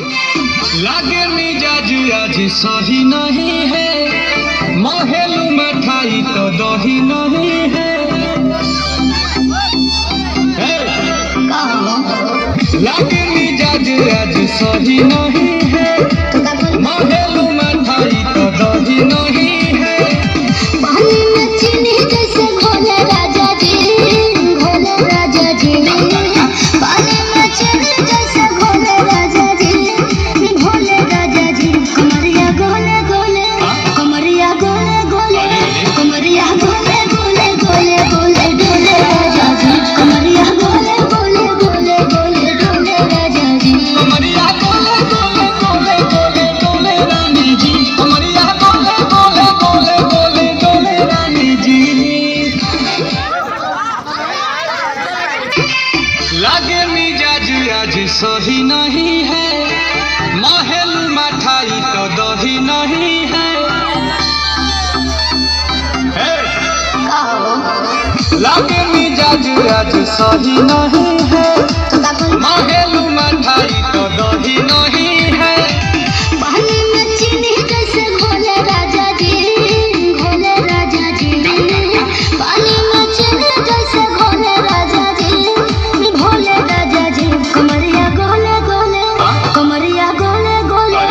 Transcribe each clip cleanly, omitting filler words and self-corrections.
लागे मिजाज आज सही नहीं है, महलू मिठाई तो दही नहीं है। लागे मिजाज आज सही नहीं है, महलू मिठाई तो दही नहीं है। पानी में चीनी जैसे घोले राजा जी, घोले राजा जी। पानी में चीनी जैसे घोले राजा जी, घोले राजा जी। कमरिया गोले गोले, कमरिया गोले गोले, कमरिया गोले गोले गोले गोले डोले राजा जी। कमरिया गोले गोले गोले गोले डोले राजा जी। कमरिया गोले गोले गोले गोले डोले रानी जी। कमरिया गोले गोले गोले गोले डोले रानी जी। लागे मिजाज आज सही नहीं है, महलू मिठाई तो दही नहीं है। लागे मिजाज आज सही नहीं है, महलू मिठाई तो दही नहीं है। पानी में चीनी जैसे घोले राजा जी, घोले राजा जी। पानी में चीनी जैसे घोले राजा जी, घोले राजा जी। कमरिया गोले गोले, कमरिया गोले गोले,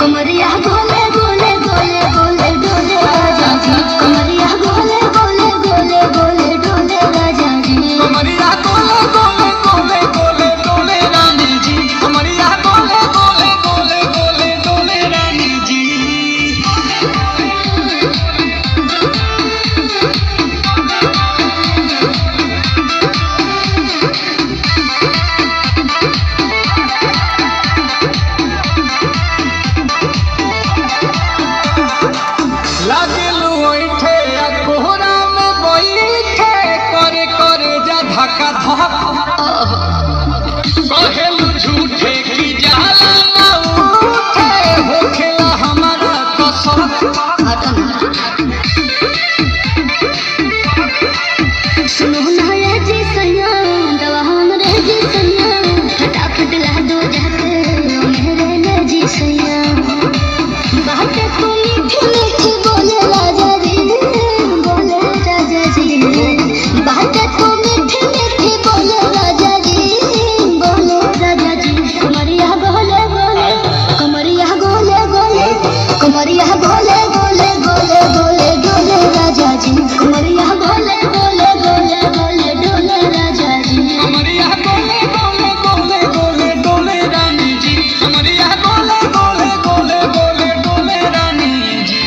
कमरिया गोले गोले गोले गोले डोले राजा जी। कमरिया गोले गोले गोले गोले डोले राजा जी। कमरिया गोले गोले गोले गोले डोले रानी जी। कमरिया गोले गोले गोले गोले डोले रानी जी। लागलू ओइठे आ कोहरा में बैठे, करे करे जा धक्का धक। कहेलू झूठे की जाला ना उठे, होखेला हमारा कसम। सुनो ना ये जी सैया, दवा हमरे जी सैया। फटाफट ला दो जाके ओ मेरे ले जी सैया। बातें तो मीठी मीठी बोले राजा जी, बोले राजा जी। बातें तो मीठी मीठी बोले राजा जी, बोले राजा जी। कमरिया गोले गोले, कमरिया गोले गोले, कमरिया गोले गोले गोले गोले डोले राजा जी। कमरिया गोले गोले गोले गोले डोले राजा जी। कमरिया गोले गोले गोले गोले डोले रानी जी। कमरिया गोले गोले गोले गोले डोले रानी जी।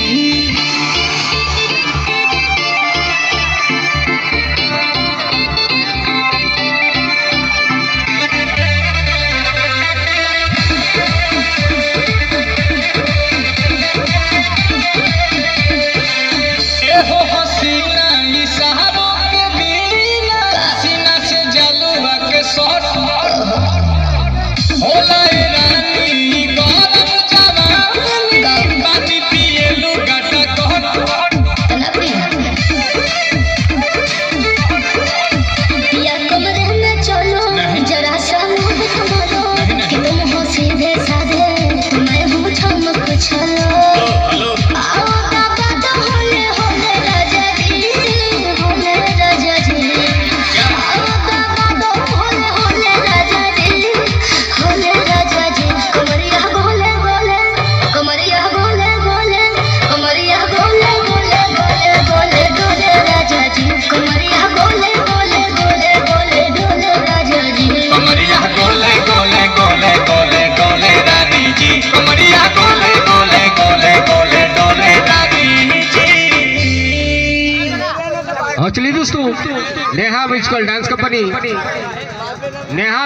एहो हसीना इशारों के बिना, सीना से जलवा के शॉट होला ए रानी गरम जवानी, पानी पिए लो गाटा कहट। या कमरे में चलो जरा सा मुंह संभालो, कि तुम हो सीधे साधे मैं हूँ चमक छलो। आओ बाबा तो होले होले राजा जी, होले राजा जी। आओ बाबा तो होले होले राजा जी, होले राजा जी। कमरिया गोले गोले, कमरिया गोले गोले, कमरिया गोले गोले गोले गोले डोले राजा जी। कमरिया गोले गोले गोले गोले डोले राजा जी। कमरिया गोले गोले गोले गोले डोले रानी जी। कमरिया गोले गोले गोले गोले डोले रानी जी। चलिए दोस्तों, Neha musical dance company Neha